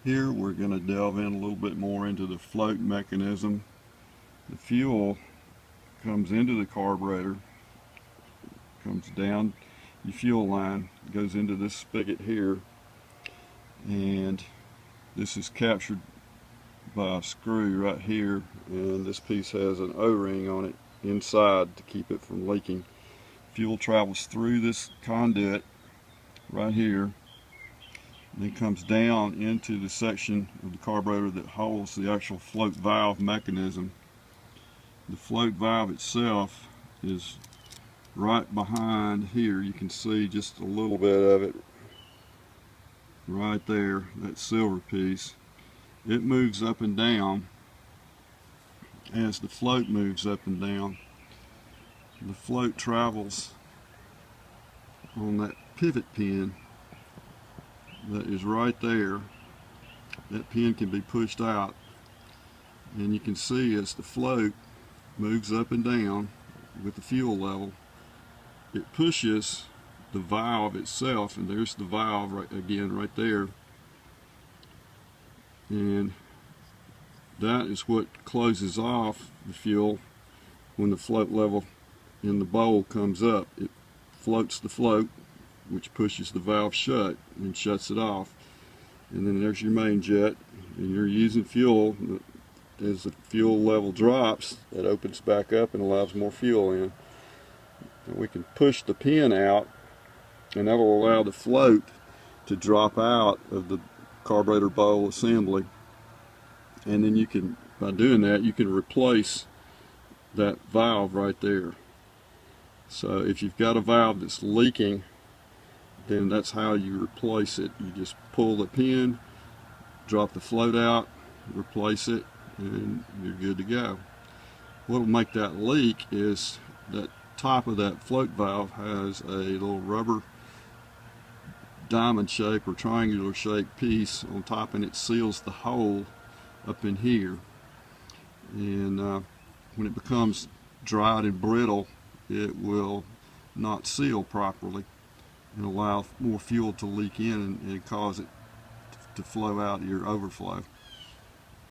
Here we're going to delve in a little bit more into the float mechanism. The fuel comes into the carburetor, comes down the fuel line, goes into this spigot here, and this is captured by a screw right here, and this piece has an O-ring on it inside to keep it from leaking. Fuel travels through this conduit right here, and then comes down into the section of the carburetor that holds the actual float valve mechanism. The float valve itself is right behind here. You can see just a little bit of it right there, that silver piece. It moves up and down as the float moves up and down. The float travels on that pivot pin that is right there. That pin can be pushed out, and you can see as the float moves up and down with the fuel level, it pushes the valve itself, and there's the valve right there, and that is what closes off the fuel when the float level in the bowl comes up. It floats the float, which pushes the valve shut and shuts it off, and then there's your main jet, and you're using fuel. As the fuel level drops, it opens back up and allows more fuel in. And we can push the pin out, and that will allow the float to drop out of the carburetor bowl assembly, and then you can, by doing that, you can replace that valve right there. So if you've got a valve that's leaking, then that's how you replace it. You just pull the pin, drop the float out, replace it, and you're good to go. What will make that leak is that top of that float valve has a little rubber diamond shape or triangular shaped piece on top, and it seals the hole up in here. And when it becomes dried and brittle, it will not seal properly and allow more fuel to leak in and cause it to flow out your overflow.